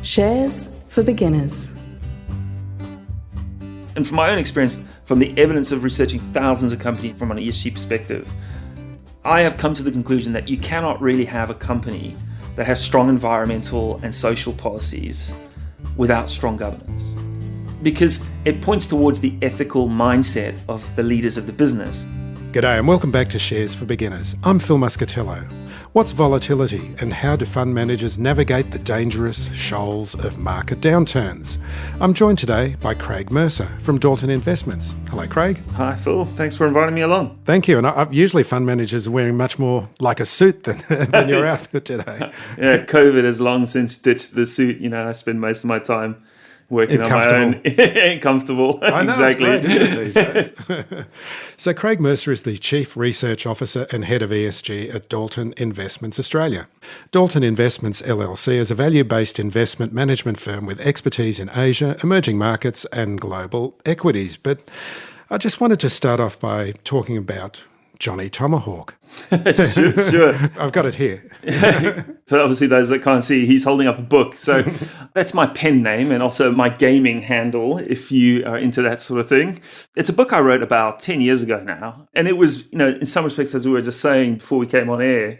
Shares for Beginners. And from my own experience, from the evidence of researching thousands of companies from an ESG perspective, I have come to the conclusion that you cannot really have a company that has strong environmental and social policies without strong governance. Because it points towards the ethical mindset of the leaders of the business. G'day and welcome back to Shares for Beginners. I'm Phil Muscatello. What's volatility and how do fund managers navigate the dangerous shoals of market downturns? I'm joined today by Craig Mercer from Dalton Investments. Hello, Craig. Hi, Phil. Thanks for inviting me along. Thank you. And usually fund managers are wearing much more like a suit than your outfit today. Yeah, COVID has long since ditched the suit. You know, I spend most of my time working on my own. Comfortable. I know, exactly. It's great these days. So Craig Mercer is the Chief Research Officer and Head of ESG at Dalton Investments Australia. Dalton Investments LLC is a value-based investment management firm with expertise in Asia, emerging markets and global equities. But I just wanted to start off by talking about Jonny Tomahawk. Sure. I've got it here. For obviously those that can't see, he's holding up a book. So that's my pen name and also my gaming handle, if you are into that sort of thing. It's a book I wrote about 10 years ago now. And it was, in some respects, as we were just saying before we came on air,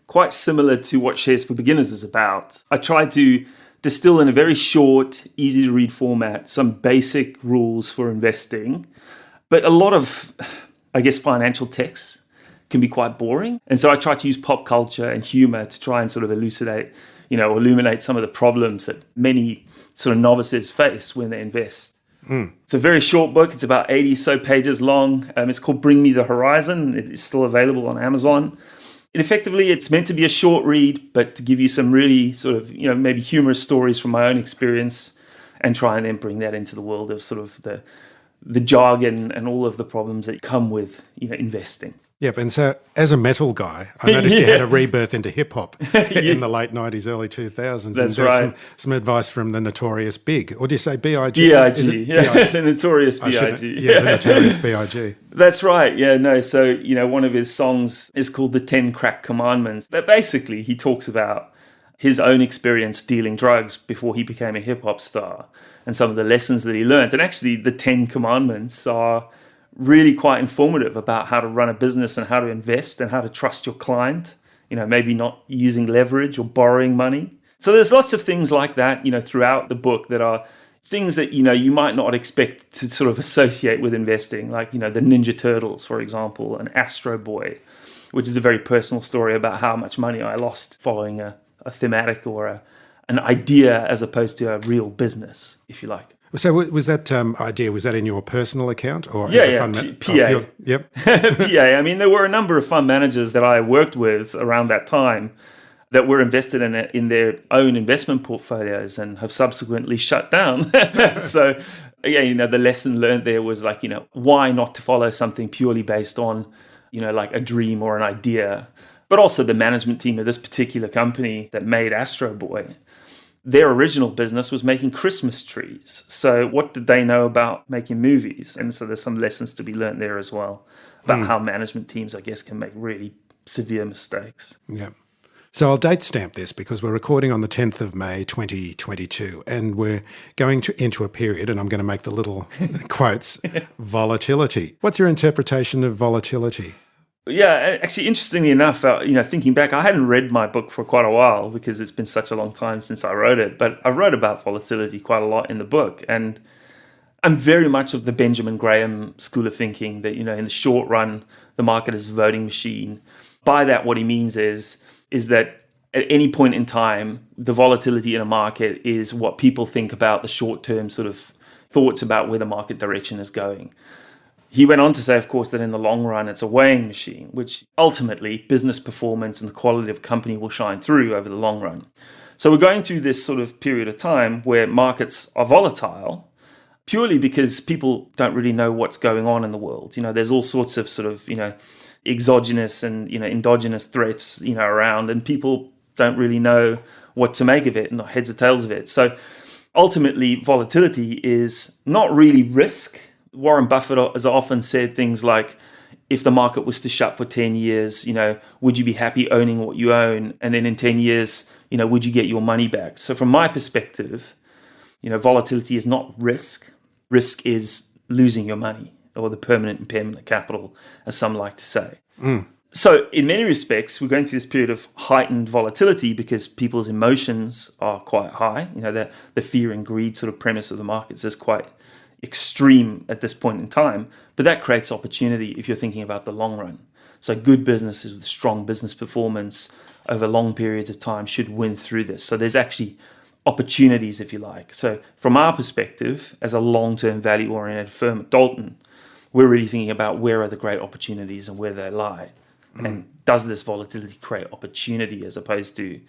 quite similar to what Shares for Beginners is about. I tried to distill in a very short, easy to read format some basic rules for investing. But a lot of, financial texts can be quite boring. And so I try to use pop culture and humor to try and sort of elucidate, illuminate some of the problems that many sort of novices face when they invest. It's a very short book. It's about 80 so pages long. It's called Bring Me the Horizon. It is still available on Amazon. And effectively, it's meant to be a short read, but to give you some really sort of, maybe humorous stories from my own experience and try and then bring that into the world of sort of the jargon and all of the problems that come with, investing. Yep, and so as a metal guy, I noticed you had a rebirth into hip-hop in the late 90s, early 2000s. That's and right. Some advice from the notorious Big, or do you say B.I.G.? B.I.G., the notorious B.I.G. The notorious B.I.G. That's right, So, one of his songs is called The 10 Crack Commandments. But basically, he talks about his own experience dealing drugs before he became a hip-hop star and some of the lessons that he learned. And actually, the 10 Commandments are really quite informative about how to run a business and how to invest and how to trust your client, maybe not using leverage or borrowing money. So there's lots of things like that, throughout the book that are things that, you might not expect to sort of associate with investing, like, the Ninja Turtles, for example, and Astro Boy, which is a very personal story about how much money I lost following a thematic or an idea as opposed to a real business, if you like. So was that idea, was that in your personal account? Or as a fund PA. Yep. PA. I mean, there were a number of fund managers that I worked with around that time that were invested in their own investment portfolios and have subsequently shut down. So, the lesson learned there was like, why not to follow something purely based on, like a dream or an idea. But also the management team of this particular company that made Astro Boy, their original business was making Christmas trees. So what did they know about making movies? And so there's some lessons to be learned there as well about how management teams, I guess, can make really severe mistakes. Yeah. So I'll date stamp this because we're recording on the 10th of May, 2022, and we're going into a period, and I'm going to make the little quotes, volatility. What's your interpretation of volatility? Yeah, actually, interestingly enough, thinking back, I hadn't read my book for quite a while because it's been such a long time since I wrote it. But I wrote about volatility quite a lot in the book. And I'm very much of the Benjamin Graham school of thinking that, in the short run, the market is a voting machine. By that, what he means is that at any point in time, the volatility in a market is what people think about the short-term sort of thoughts about where the market direction is going. He went on to say, of course, that in the long run, it's a weighing machine, which ultimately business performance and the quality of a company will shine through over the long run. So we're going through this sort of period of time where markets are volatile purely because people don't really know what's going on in the world. There's all sorts of sort of, exogenous and, endogenous threats, around, and people don't really know what to make of it, not heads or tails of it. So ultimately, volatility is not really risk. Warren Buffett has often said things like, if the market was to shut for 10 years, would you be happy owning what you own? And then in 10 years, would you get your money back? So from my perspective, volatility is not risk. Risk is losing your money, or the permanent impairment of capital, as some like to say. So in many respects, we're going through this period of heightened volatility because people's emotions are quite high. The fear and greed sort of premise of the markets is quite extreme at this point in time, but that creates opportunity if you're thinking about the long run. So good businesses with strong business performance over long periods of time should win through this. So there's actually opportunities, if you like. So from our perspective, as a long-term value-oriented firm at Dalton, we're really thinking about where are the great opportunities and where they lie. And does this volatility create opportunity as opposed to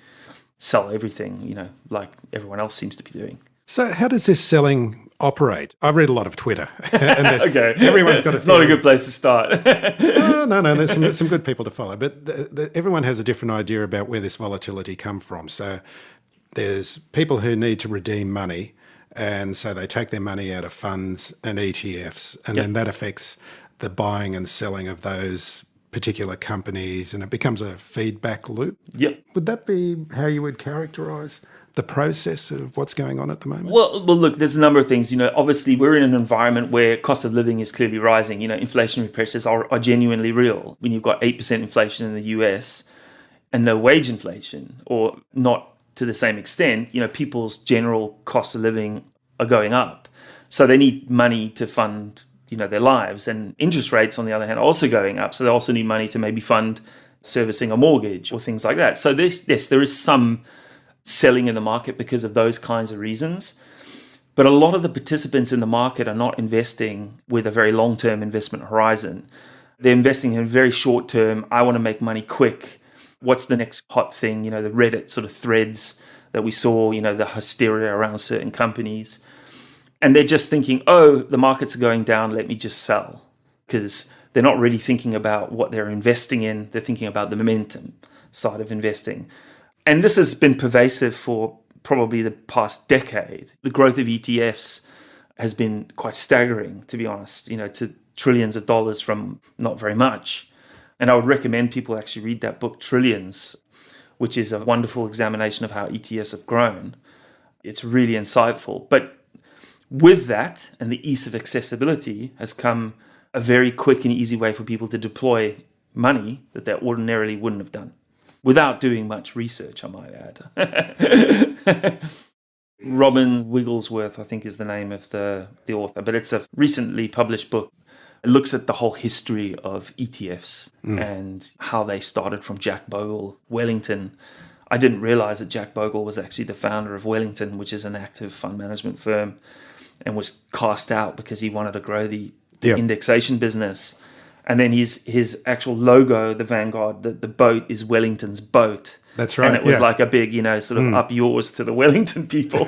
sell everything, like everyone else seems to be doing? So how does this selling operate? I read a lot of Twitter. And okay. Everyone's got It's not a good place to start. No. There's some good people to follow. But everyone has a different idea about where this volatility comes from. So there's people who need to redeem money, and so they take their money out of funds and ETFs, and then that affects the buying and selling of those particular companies, and it becomes a feedback loop. Yep. Would that be how you would characterise the process of what's going on at the moment? Well, look, there's a number of things. Obviously, we're in an environment where cost of living is clearly rising. Inflationary pressures are genuinely real. When you've got 8% inflation in the US and no wage inflation, or not to the same extent, people's general cost of living are going up. So they need money to fund their lives, and interest rates, on the other hand, are also going up. So they also need money to maybe fund servicing a mortgage or things like that. So there is some selling in the market because of those kinds of reasons. But a lot of the participants in the market are not investing with a very long-term investment horizon. They're investing in very short-term, I want to make money quick. What's the next hot thing? The Reddit sort of threads that we saw, the hysteria around certain companies. And they're just thinking, oh, the markets are going down, let me just sell. Because they're not really thinking about what they're investing in. They're thinking about the momentum side of investing. And this has been pervasive for probably the past decade. The growth of ETFs has been quite staggering, to be honest, to trillions of dollars from not very much. And I would recommend people actually read that book, Trillions, which is a wonderful examination of how ETFs have grown. It's really insightful. But with that and the ease of accessibility has come a very quick and easy way for people to deploy money that they ordinarily wouldn't have done without doing much research, I might add. Robin Wigglesworth, I think, is the name of the author, but it's a recently published book. It looks at the whole history of ETFs and how they started from Jack Bogle, Wellington. I didn't realize that Jack Bogle was actually the founder of Wellington, which is an active fund management firm, and was cast out because he wanted to grow the indexation business. And then his actual logo, the Vanguard, the boat is Wellington's boat. That's right. And it was like a big, sort of up yours to the Wellington people.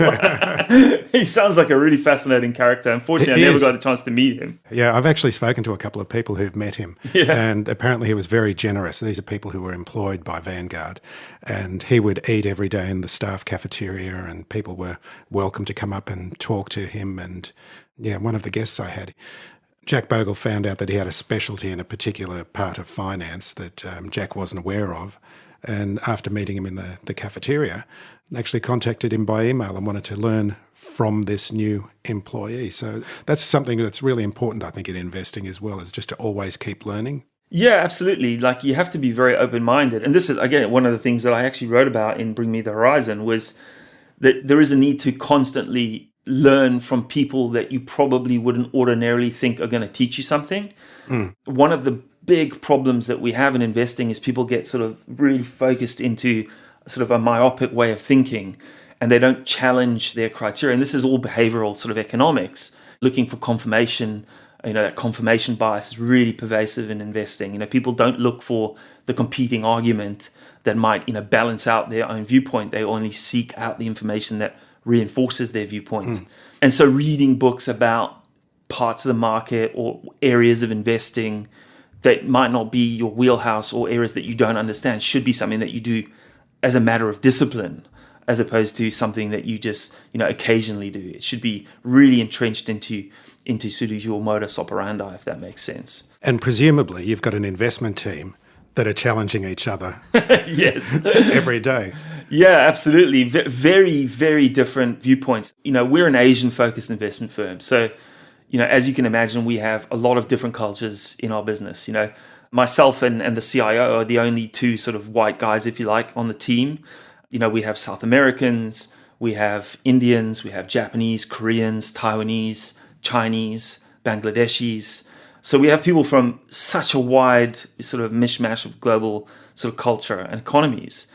He sounds like a really fascinating character. Unfortunately, I never got a chance to meet him. Yeah, I've actually spoken to a couple of people who've met him. Yeah. And apparently he was very generous. These are people who were employed by Vanguard. And he would eat every day in the staff cafeteria, and people were welcome to come up and talk to him. And one of the guests I had, Jack Bogle, found out that he had a specialty in a particular part of finance that Jack wasn't aware of. And after meeting him in the cafeteria, actually contacted him by email and wanted to learn from this new employee. So that's something that's really important, I think, in investing as well, is just to always keep learning. Yeah, absolutely. Like, you have to be very open-minded. And this is, again, one of the things that I actually wrote about in Bring Me the Horizon, was that there is a need to constantly learn from people that you probably wouldn't ordinarily think are going to teach you something. One of the big problems that we have in investing is people get sort of really focused into sort of a myopic way of thinking, and they don't challenge their criteria. And this is all behavioral sort of economics, looking for confirmation. That confirmation bias is really pervasive in investing. People don't look for the competing argument that might, balance out their own viewpoint. They only seek out the information that reinforces their viewpoint. And so reading books about parts of the market or areas of investing that might not be your wheelhouse, or areas that you don't understand, should be something that you do as a matter of discipline, as opposed to something that you just, occasionally do. It should be really entrenched into sort of your modus operandi, if that makes sense. And presumably you've got an investment team that are challenging each other yes, every day. Yeah, absolutely. Very, very different viewpoints. We're an Asian-focused investment firm. So, as you can imagine, we have a lot of different cultures in our business. Myself and the CIO are the only two sort of white guys, if you like, on the team. We have South Americans, we have Indians, we have Japanese, Koreans, Taiwanese, Chinese, Bangladeshis. So we have people from such a wide sort of mishmash of global sort of culture and economies.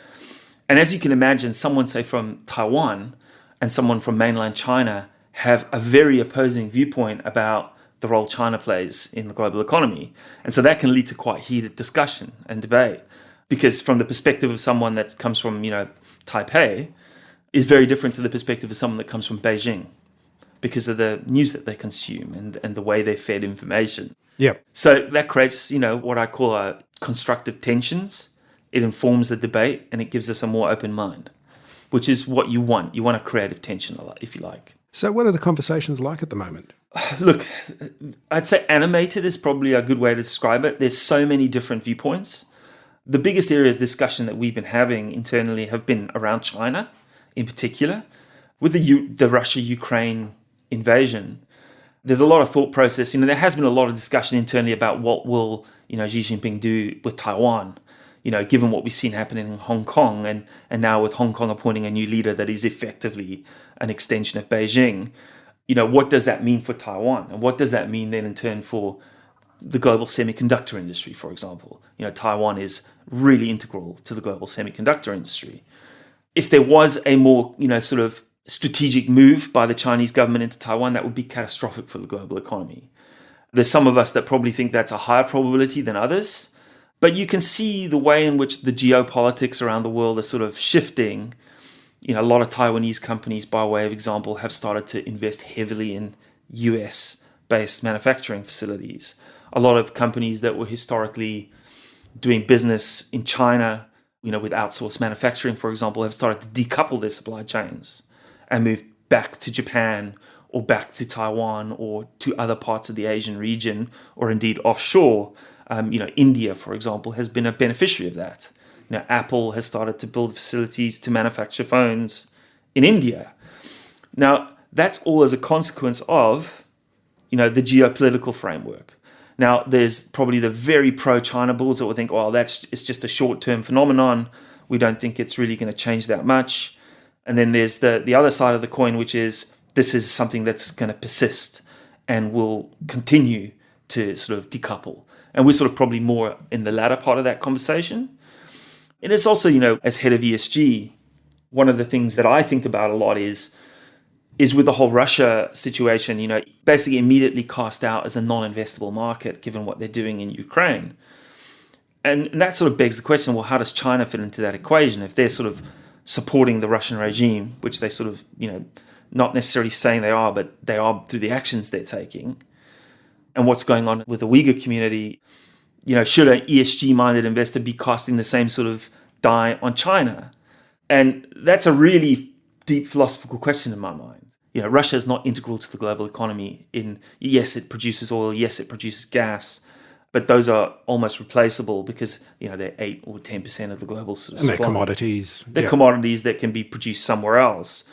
And as you can imagine, someone, say, from Taiwan and someone from mainland China have a very opposing viewpoint about the role China plays in the global economy. And so that can lead to quite heated discussion and debate, because from the perspective of someone that comes from, Taipei is very different to the perspective of someone that comes from Beijing because of the news that they consume and the way they're fed information. Yep. So that creates, what I call constructive tensions. It informs the debate and it gives us a more open mind, which is what you want. You want a creative tension, if you like. So what are the conversations like at the moment? Look, I'd say animated is probably a good way to describe it. There's so many different viewpoints. The biggest areas of discussion that we've been having internally have been around China in particular. With the Russia-Ukraine invasion, there's a lot of thought process. There has been a lot of discussion internally about what will, Xi Jinping do with Taiwan, given what we've seen happening in Hong Kong and now with Hong Kong appointing a new leader that is effectively an extension of Beijing. What does that mean for Taiwan? And what does that mean then in turn for the global semiconductor industry, for example? Taiwan is really integral to the global semiconductor industry. If there was a more, sort of strategic move by the Chinese government into Taiwan, that would be catastrophic for the global economy. There's some of us that probably think that's a higher probability than others, but you can see the way in which the geopolitics around the world are sort of shifting. A lot of Taiwanese companies, by way of example, have started to invest heavily in US-based manufacturing facilities. A lot of companies that were historically doing business in China, with outsourced manufacturing, for example, have started to decouple their supply chains and move back to Japan or back to Taiwan or to other parts of the Asian region, or indeed offshore. India, for example, has been a beneficiary of that. Apple has started to build facilities to manufacture phones in India. Now, that's all as a consequence of, the geopolitical framework. Now, there's probably the very pro-China bulls that will think, it's just a short-term phenomenon. We don't think it's really going to change that much. And then there's the other side of the coin, which is this is something that's going to persist and will continue to sort of decouple. And we're sort of probably more in the latter part of that conversation. And it's also, as head of ESG, one of the things that I think about a lot is with the whole Russia situation, basically immediately cast out as a non-investable market, given what they're doing in Ukraine. And that sort of begs the question, well, how does China fit into that equation? If they're sort of supporting the Russian regime, which they sort of, not necessarily saying they are, but they are through the actions they're taking, and what's going on with the Uyghur community, should an ESG-minded investor be casting the same sort of die on China? And that's a really deep philosophical question in my mind. Russia is not integral to the global economy. Yes, it produces oil, yes, it produces gas, but those are almost replaceable because, they're 8 or 10% of the global sort of supply. And they're commodities. They're commodities that can be produced somewhere else.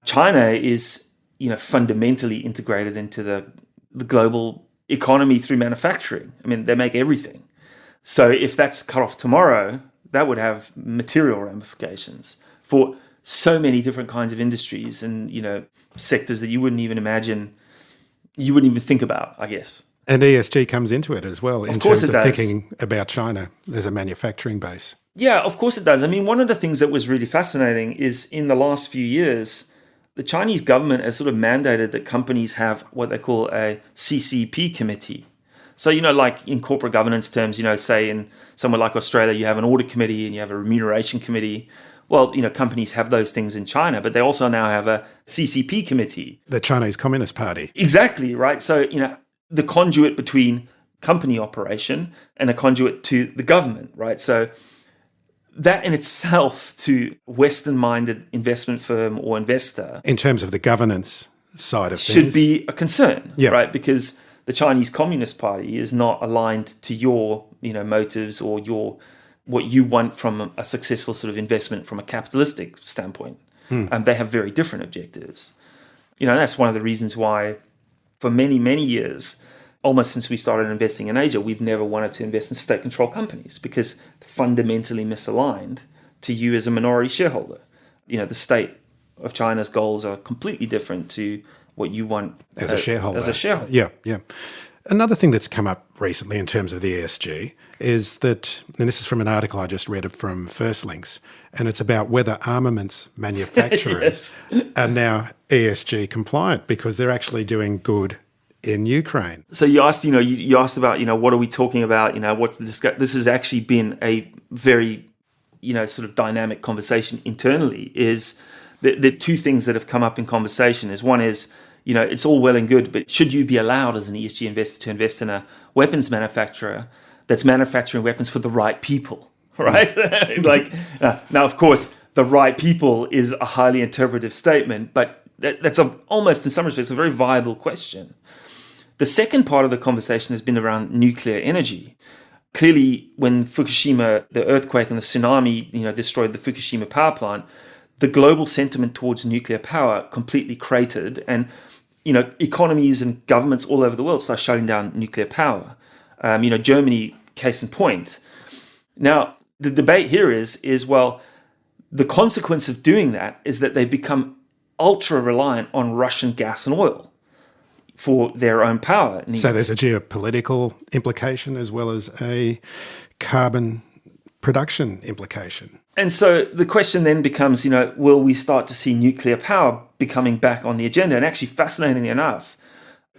China is, fundamentally integrated into the global economy through manufacturing. I mean, they make everything. So if that's cut off tomorrow, that would have material ramifications for so many different kinds of industries and, sectors that you wouldn't even imagine, you wouldn't even think about, I guess. And ESG comes into it as well in terms of does. thinking about China as a manufacturing base. Yeah, of course it does. I mean, one of the things that was really fascinating is in the last few years, the Chinese government has sort of mandated that companies have what they call a CCP Committee. So, like in corporate governance terms, say in somewhere like Australia, you have an audit committee and you have a remuneration committee. Well, companies have those things in China, but they also now have a CCP Committee. The Chinese Communist Party. Exactly, right? So, the conduit between company operation and a conduit to the government, right? So that in itself to Western-minded investment firm or investor in terms of the governance side of should things, be a concern, yeah. Right? Because the Chinese Communist Party is not aligned to your, motives or your what you want from a successful sort of investment from a capitalistic standpoint. They have very different objectives. That's one of the reasons why for many, many years, almost since we started investing in Asia, we've never wanted to invest in state-controlled companies because fundamentally misaligned to you as a minority shareholder. The state of China's goals are completely different to what you want as a shareholder. Yeah. Another thing that's come up recently in terms of the ESG is that, and this is from an article I just read from First Links, and it's about whether armaments manufacturers are now ESG compliant because they're actually doing good in Ukraine. So you asked, you asked about, what are we talking about? What's the discussion? This has actually been a very, sort of dynamic conversation internally. Is the two things that have come up in conversation is one is, it's all well and good, but should you be allowed as an ESG investor to invest in a weapons manufacturer that's manufacturing weapons for the right people, right? Now, of course, the right people is a highly interpretive statement, but that's almost in some respects a very viable question. The second part of the conversation has been around nuclear energy. Clearly, when Fukushima, the earthquake and the tsunami, destroyed the Fukushima power plant, the global sentiment towards nuclear power completely cratered, and economies and governments all over the world start shutting down nuclear power. Germany, case in point. Now, the debate here is well, the consequence of doing that is that they become ultra reliant on Russian gas and oil for their own power needs. So there's a geopolitical implication as well as a carbon production implication. And so the question then becomes, will we start to see nuclear power becoming back on the agenda? And actually, fascinatingly enough,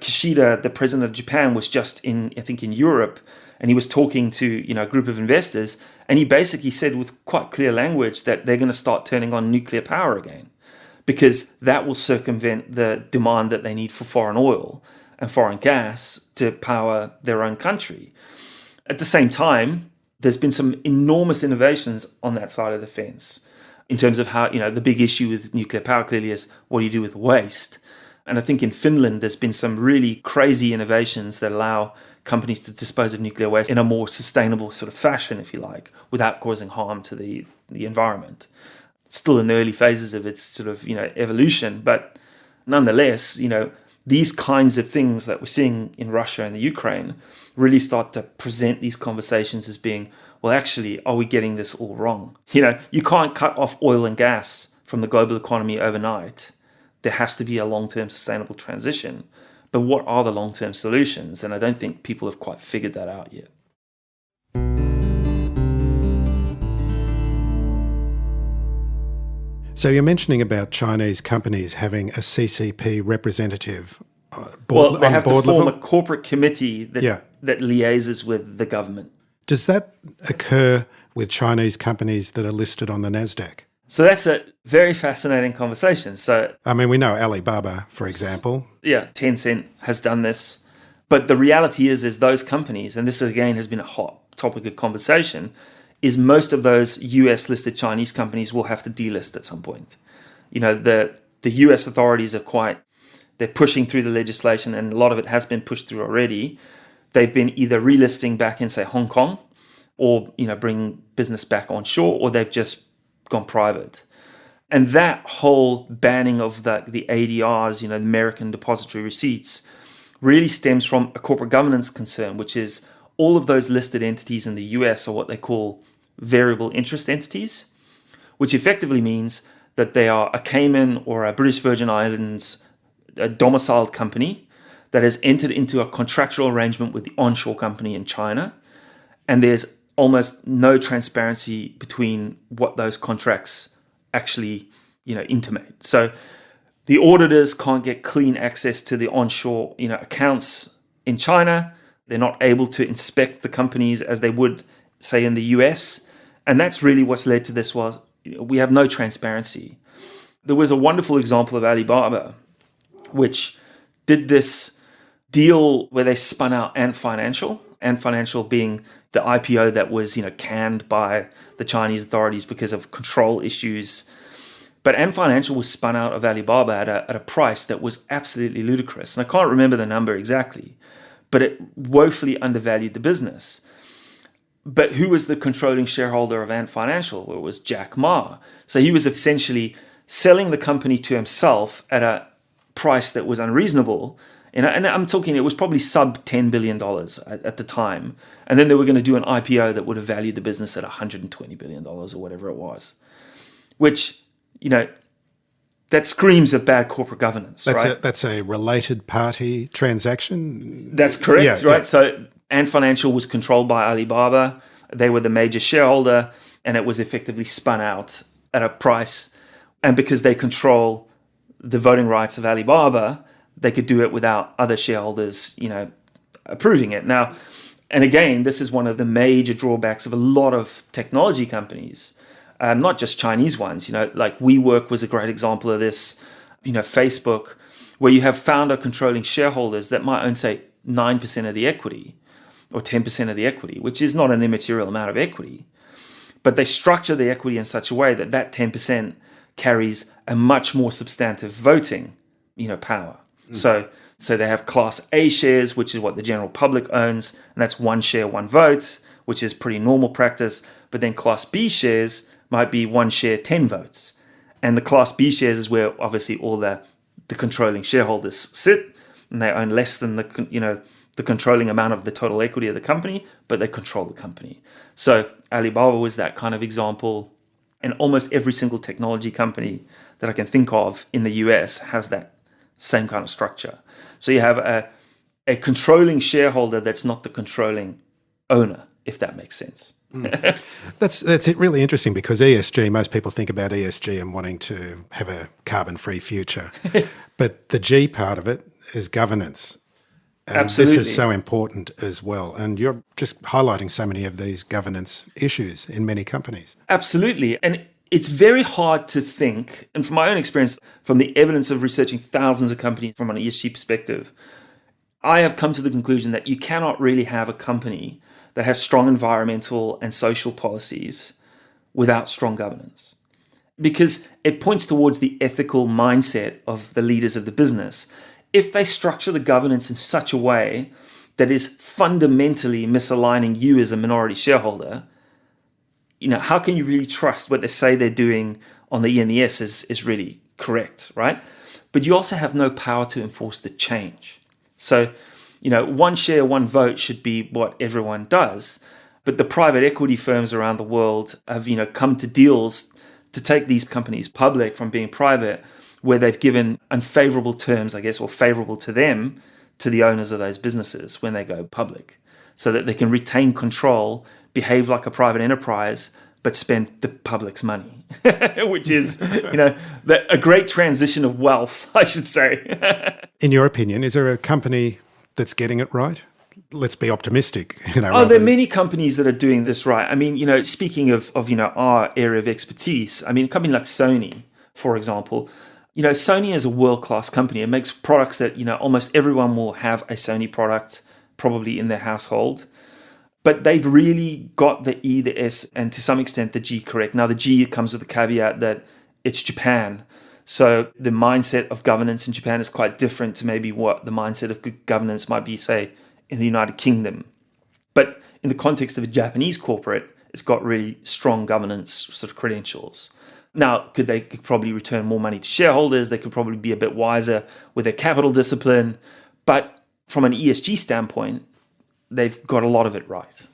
Kishida, the president of Japan, was just in Europe, and he was talking to, a group of investors, and he basically said with quite clear language that they're going to start turning on nuclear power again, because that will circumvent the demand that they need for foreign oil and foreign gas to power their own country. At the same time, there's been some enormous innovations on that side of the fence in terms of how, the big issue with nuclear power clearly is what do you do with waste? And I think in Finland, there's been some really crazy innovations that allow companies to dispose of nuclear waste in a more sustainable sort of fashion, if you like, without causing harm to the environment. Still in the early phases of its sort of, evolution, but nonetheless, these kinds of things that we're seeing in Russia and the Ukraine really start to present these conversations as being, well, actually, are we getting this all wrong? You can't cut off oil and gas from the global economy overnight. There has to be a long-term sustainable transition. But what are the long-term solutions? And I don't think people have quite figured that out yet. So you're mentioning about Chinese companies having a CCP representative they have to form level? a corporate committee that liaises with the government. Does that occur with Chinese companies that are listed on the NASDAQ? So that's a very fascinating conversation. So, we know Alibaba, for example. Yeah, Tencent has done this. But the reality is those companies, and this again has been a hot topic of conversation, is most of those US-listed Chinese companies will have to delist at some point. The US authorities they're pushing through the legislation, and a lot of it has been pushed through already. They've been either relisting back in, say, Hong Kong, or, bringing business back onshore, or they've just gone private. And that whole banning of the ADRs, American Depository Receipts, really stems from a corporate governance concern, which is all of those listed entities in the US are what they call variable interest entities, which effectively means that they are a Cayman or a British Virgin Islands a domiciled company that has entered into a contractual arrangement with the onshore company in China, and there's almost no transparency between what those contracts actually, intimate. So the auditors can't get clean access to the onshore, accounts in China. They're not able to inspect the companies as they would, say, in the US. And that's really what's led to this was we have no transparency. There was a wonderful example of Alibaba, which did this deal where they spun out Ant Financial. Ant Financial being the IPO that was, canned by the Chinese authorities because of control issues. But Ant Financial was spun out of Alibaba at a price that was absolutely ludicrous. And I can't remember the number exactly, but it woefully undervalued the business. But who was the controlling shareholder of Ant Financial? Well, it was Jack Ma. So he was essentially selling the company to himself at a price that was unreasonable. And I'm talking, it was probably sub $10 billion at the time. And then they were going to do an IPO that would have valued the business at $120 billion or whatever it was, which, that screams of bad corporate governance, right? That's a related party transaction? That's correct, Yeah, right? yeah. So Ant Financial was controlled by Alibaba. They were the major shareholder, and it was effectively spun out at a price. And because they control the voting rights of Alibaba, they could do it without other shareholders, approving it. Now, and again, this is one of the major drawbacks of a lot of technology companies, not just Chinese ones. Like WeWork was a great example of this. Facebook, where you have founder controlling shareholders that might own, say, 9% of the equity or 10% of the equity, which is not an immaterial amount of equity. But they structure the equity in such a way that that 10% carries a much more substantive voting, power. So they have Class A shares, which is what the general public owns, and that's one share, one vote, which is pretty normal practice. But then Class B shares might be one share, 10 votes. And the Class B shares is where obviously all the controlling shareholders sit, and they own less than the controlling amount of the total equity of the company, but they control the company. So Alibaba was that kind of example. And almost every single technology company that I can think of in the US has that same kind of structure. So you have a controlling shareholder that's not the controlling owner, if that makes sense. That's really interesting because ESG, most people think about ESG and wanting to have a carbon-free future. But the G part of it is governance. And Absolutely. this is so important as well. And you're just highlighting so many of these governance issues in many companies. Absolutely. And it's very hard to think, and from my own experience, from the evidence of researching thousands of companies from an ESG perspective, I have come to the conclusion that you cannot really have a company that has strong environmental and social policies without strong governance. Because it points towards the ethical mindset of the leaders of the business. If they structure the governance in such a way that is fundamentally misaligning you as a minority shareholder, how can you really trust what they say they're doing on the E and the S is really correct, right? But you also have no power to enforce the change. So, one share, one vote should be what everyone does. But the private equity firms around the world have, come to deals to take these companies public from being private, where they've given unfavorable terms, I guess, or favorable to them, to the owners of those businesses when they go public, so that they can retain control, behave like a private enterprise, but spend the public's money, which is, a great transition of wealth, I should say. In your opinion, is there a company that's getting it right? Let's be optimistic. There are many companies that are doing this right. I mean, speaking of our area of expertise, I mean, a company like Sony, for example, Sony is a world-class company. It makes products that, almost everyone will have a Sony product probably in their household. But they've really got the E, the S, and to some extent the G correct. Now, the G comes with the caveat that it's Japan. So the mindset of governance in Japan is quite different to maybe what the mindset of good governance might be, say, in the United Kingdom. But in the context of a Japanese corporate, it's got really strong governance sort of credentials. Now, they could probably return more money to shareholders. They could probably be a bit wiser with their capital discipline. But from an ESG standpoint, they've got a lot of it right.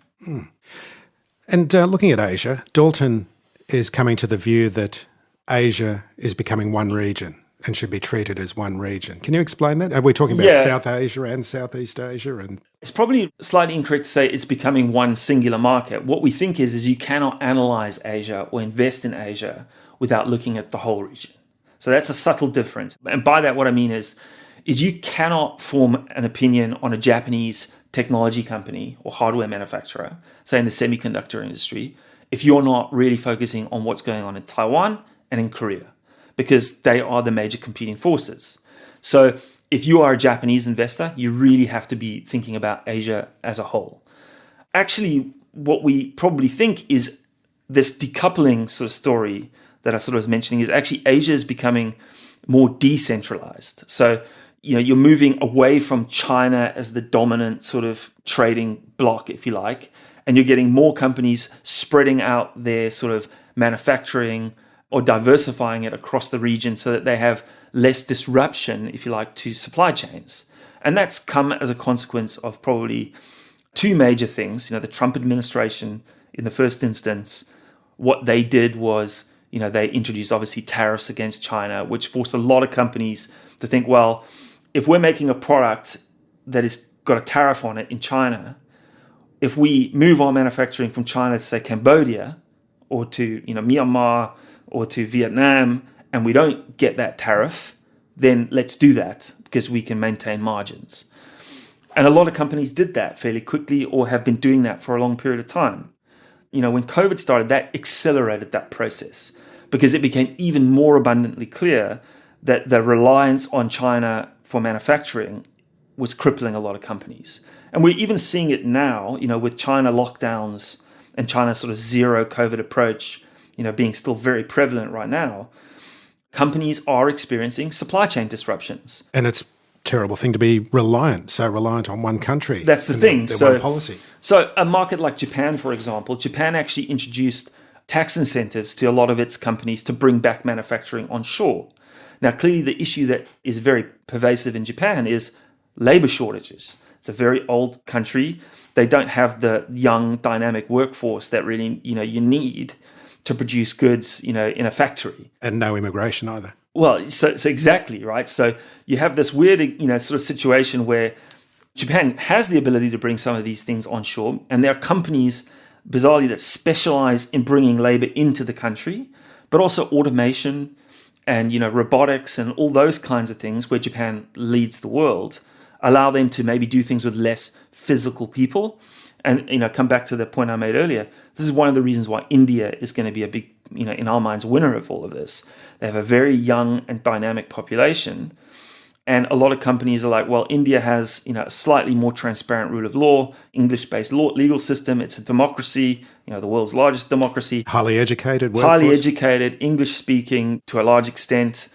And looking at Asia, Dalton is coming to the view that Asia is becoming one region and should be treated as one region. Can you explain that? Are we talking about South Asia and Southeast Asia? And it's probably slightly incorrect to say it's becoming one singular market. What we think is you cannot analyze Asia or invest in Asia without looking at the whole region. So that's a subtle difference. And by that, what I mean is you cannot form an opinion on a Japanese technology company or hardware manufacturer, say in the semiconductor industry, if you're not really focusing on what's going on in Taiwan and in Korea, because they are the major competing forces. So if you are a Japanese investor, you really have to be thinking about Asia as a whole. Actually, what we probably think is this decoupling sort of story that I sort of was mentioning is actually Asia is becoming more decentralized. So, you're moving away from China as the dominant sort of trading bloc, if you like, and you're getting more companies spreading out their sort of manufacturing or diversifying it across the region so that they have less disruption, if you like, to supply chains. And that's come as a consequence of probably two major things. The Trump administration, in the first instance, what they did was, they introduced obviously tariffs against China, which forced a lot of companies to think, well, if we're making a product that has got a tariff on it in China, if we move our manufacturing from China to, say, Cambodia or to, Myanmar or to Vietnam, and we don't get that tariff, then let's do that because we can maintain margins. And a lot of companies did that fairly quickly or have been doing that for a long period of time. When COVID started, that accelerated that process because it became even more abundantly clear that the reliance on China for manufacturing was crippling a lot of companies. And we're even seeing it now, with China lockdowns and China's sort of zero COVID approach, being still very prevalent right now. Companies are experiencing supply chain disruptions. And it's a terrible thing to be so reliant on one country. That's the thing. Their one policy. So a market like Japan, for example, Japan actually introduced tax incentives to a lot of its companies to bring back manufacturing onshore. Now, clearly the issue that is very pervasive in Japan is labor shortages. It's a very old country. They don't have the young, dynamic workforce that really, you need to produce goods, in a factory. And no immigration either. Well, so exactly, right? So you have this weird, sort of situation where Japan has the ability to bring some of these things onshore, and there are companies, bizarrely, that specialize in bringing labor into the country, but also automation and, robotics and all those kinds of things where Japan leads the world, allow them to maybe do things with less physical people. And, come back to the point I made earlier, this is one of the reasons why India is going to be a big, in our minds, winner of all of this. They have a very young and dynamic population. And a lot of companies are like, well, India has, a slightly more transparent rule of law, English-based legal system. It's a democracy, the world's largest democracy. Highly educated workforce. Highly educated, English-speaking to a large extent.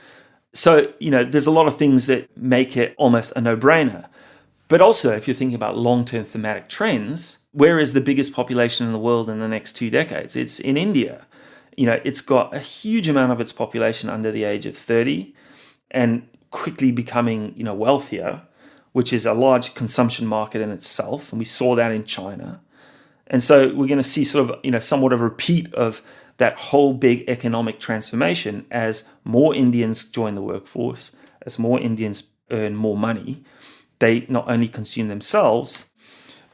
So, there's a lot of things that make it almost a no-brainer. But also, if you're thinking about long-term thematic trends, where is the biggest population in the world in the next 2 decades? It's in India. It's got a huge amount of its population under the age of 30 and quickly becoming, wealthier, which is a large consumption market in itself. And we saw that in China. And so we're going to see sort of, somewhat of a repeat of that whole big economic transformation as more Indians join the workforce, as more Indians earn more money. They not only consume themselves,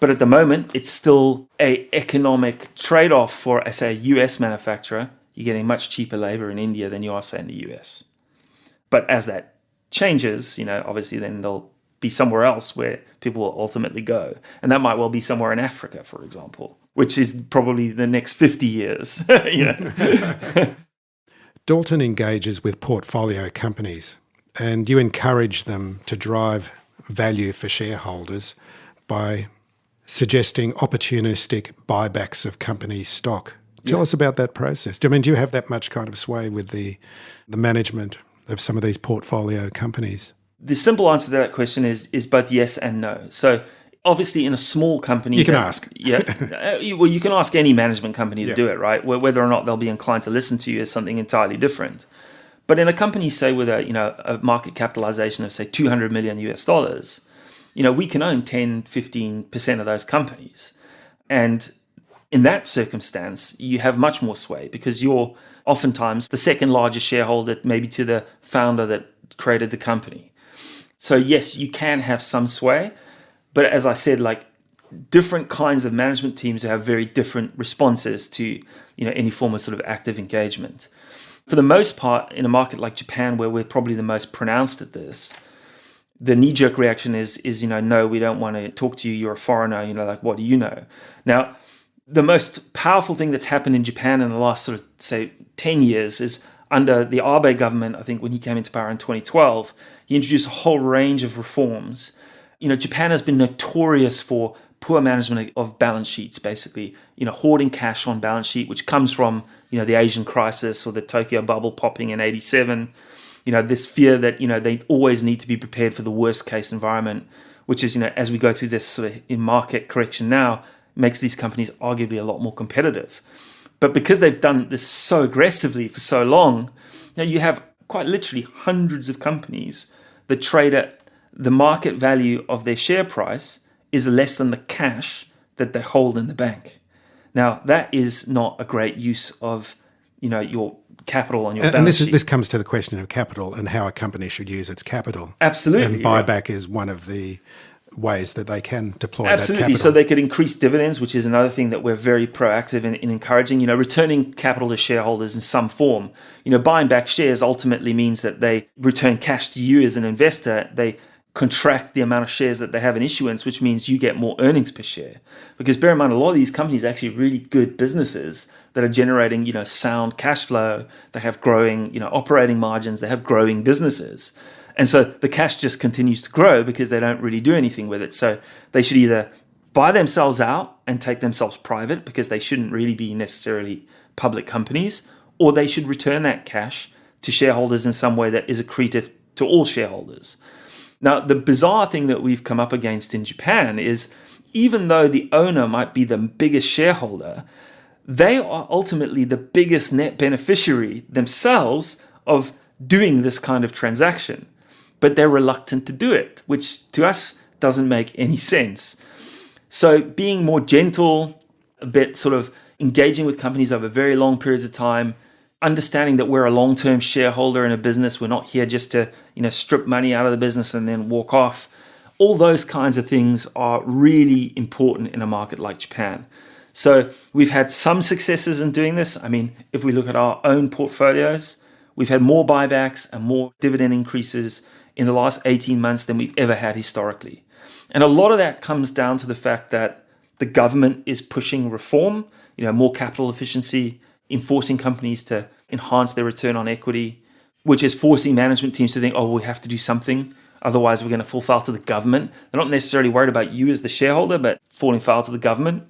but at the moment, it's still an economic trade-off for, say, a US manufacturer. You're getting much cheaper labor in India than you are, say, in the US. But as that changes, obviously then there'll be somewhere else where people will ultimately go. And that might well be somewhere in Africa, for example, which is probably the next 50 years. Dalton engages with portfolio companies, and you encourage them to drive value for shareholders by suggesting opportunistic buybacks of companies' stock. Tell us about that process. Do you have that much kind of sway with the management of some of these portfolio companies? The simple answer to that question is both yes and no. So obviously in a small company... You can ask. Yeah. Well, you can ask any management company to do it, right? Whether or not they'll be inclined to listen to you is something entirely different. But in a company, say, with a market capitalization of, say, $200 million US, we can own 10, 15% of those companies. And in that circumstance, you have much more sway because you're oftentimes the second largest shareholder, maybe to the founder that created the company. So yes, you can have some sway. But as I said, different kinds of management teams have very different responses to, any form of sort of active engagement. For the most part, in a market like Japan, where we're probably the most pronounced at this, the knee-jerk reaction is no, we don't want to talk to you. You're a foreigner. What do you know? Now, the most powerful thing that's happened in Japan in the last sort of, say, 10 years is under the Abe government. I think when he came into power in 2012, he introduced a whole range of reforms. Japan has been notorious for poor management of balance sheets, basically, hoarding cash on balance sheet, which comes from, the Asian crisis or the Tokyo bubble popping in 87. This fear that, they always need to be prepared for the worst case environment, which is, as we go through this sort of market correction now, makes these companies arguably a lot more competitive. But because they've done this so aggressively for so long, you have quite literally hundreds of companies that trade at the market value of their share price is less than the cash that they hold in the bank. Now, that is not a great use of, your capital on your balance sheet. This comes to the question of capital and how a company should use its capital. Absolutely. And buyback is one of the ways that they can deploy that capital. Absolutely. So they could increase dividends, which is another thing that we're very proactive in encouraging, returning capital to shareholders in some form. Buying back shares ultimately means that they return cash to you as an investor. They contract the amount of shares that they have in issuance, which means you get more earnings per share. Because bear in mind, a lot of these companies are actually really good businesses that are generating, sound cash flow. They have growing, operating margins. They have growing businesses. And so the cash just continues to grow because they don't really do anything with it. So they should either buy themselves out and take themselves private because they shouldn't really be necessarily public companies, or they should return that cash to shareholders in some way that is accretive to all shareholders. Now, the bizarre thing that we've come up against in Japan is even though the owner might be the biggest shareholder, they are ultimately the biggest net beneficiary themselves of doing this kind of transaction. But they're reluctant to do it, which to us doesn't make any sense. So being more gentle, a bit sort of engaging with companies over very long periods of time, understanding that we're a long-term shareholder in a business, we're not here just to, strip money out of the business and then walk off. All those kinds of things are really important in a market like Japan. So we've had some successes in doing this. I mean, if we look at our own portfolios, we've had more buybacks and more dividend increases in the last 18 months than we've ever had historically. And a lot of that comes down to the fact that the government is pushing reform, more capital efficiency, enforcing companies to enhance their return on equity, which is forcing management teams to think, we have to do something. Otherwise, we're going to fall foul to the government. They're not necessarily worried about you as the shareholder, but falling foul to the government.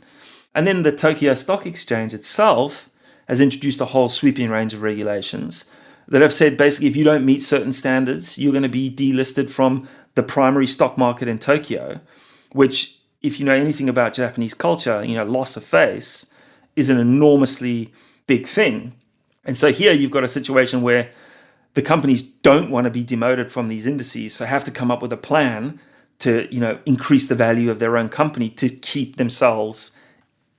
And then the Tokyo Stock Exchange itself has introduced a whole sweeping range of regulations that have said basically if you don't meet certain standards, you're going to be delisted from the primary stock market in Tokyo, which, if you know anything about Japanese culture, loss of face is an enormously big thing. And so here you've got a situation where the companies don't want to be demoted from these indices, so have to come up with a plan to, increase the value of their own company to keep themselves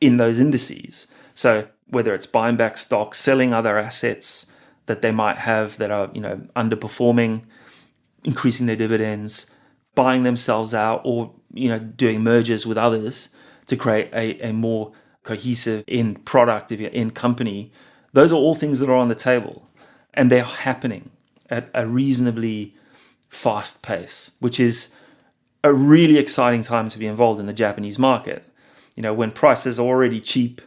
in those indices. So whether it's buying back stock, selling other assets that they might have that are, underperforming, increasing their dividends, buying themselves out, or, doing mergers with others to create a more cohesive end product, if you're end company. Those are all things that are on the table, and they're happening at a reasonably fast pace, which is a really exciting time to be involved in the Japanese market. When prices are already cheap,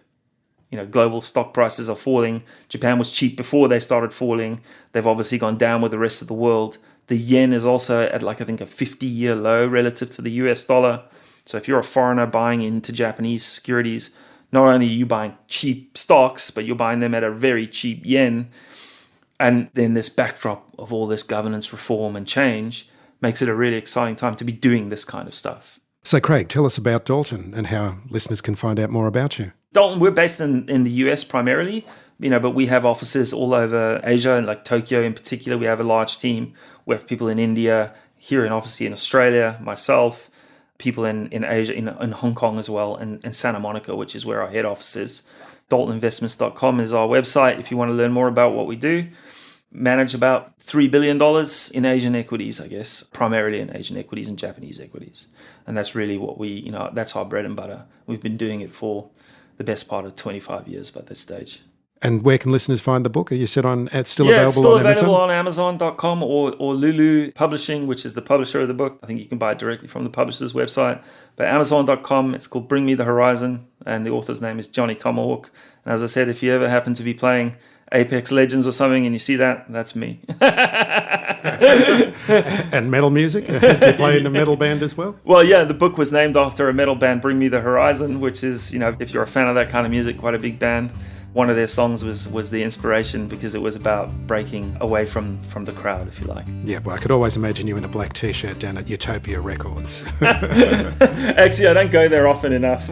global stock prices are falling. Japan was cheap before they started falling. They've obviously gone down with the rest of the world. The yen is also at I think a 50-year low relative to the US dollar. So if you're a foreigner buying into Japanese securities, not only are you buying cheap stocks, but you're buying them at a very cheap yen. And then this backdrop of all this governance reform and change makes it a really exciting time to be doing this kind of stuff. So Craig, tell us about Dalton and how listeners can find out more about you. Dalton, we're based in the US primarily, but we have offices all over Asia, and like Tokyo in particular. We have a large team. We have people in India, here in obviously in Australia, myself, people in Asia, in Hong Kong as well, and Santa Monica, which is where our head office is. DaltonInvestments.com is our website if you want to learn more about what we do. Manage about $3 billion in Asian equities, I guess, primarily in Asian equities and Japanese equities. And that's really what we, that's our bread and butter. We've been doing it for the best part of 25 years by this stage. And where can listeners find the book? Are you said on it's still available available on Amazon? Yeah, it's still on available on Amazon.com or Lulu Publishing, which is the publisher of the book. I think you can buy it directly from the publisher's website. But Amazon.com, it's called Bring Me the Horizon, and the author's name is Jonny Tomahawk. And as I said, if you ever happen to be playing Apex Legends or something and you see that, that's me. And metal music? Do you play in the metal band as well? Well, yeah, the book was named after a metal band, Bring Me the Horizon, which is, if you're a fan of that kind of music, quite a big band. one of their songs was the inspiration because it was about breaking away from the crowd, if you like. Yeah, well, I could always imagine you in a black T-shirt down at Utopia Records. Actually, I don't go there often enough.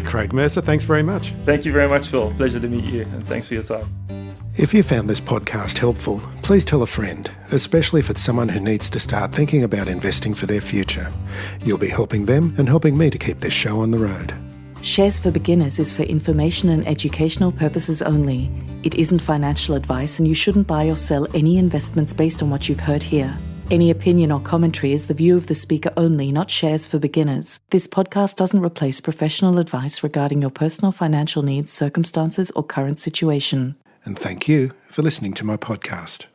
Craig Mercer, thanks very much. Thank you very much, Phil. Pleasure to meet you, and thanks for your time. If you found this podcast helpful, please tell a friend, especially if it's someone who needs to start thinking about investing for their future. You'll be helping them and helping me to keep this show on the road. Shares for Beginners is for information and educational purposes only. It isn't financial advice, and you shouldn't buy or sell any investments based on what you've heard here. Any opinion or commentary is the view of the speaker only, not Shares for Beginners. This podcast doesn't replace professional advice regarding your personal financial needs, circumstances, or current situation. And thank you for listening to my podcast.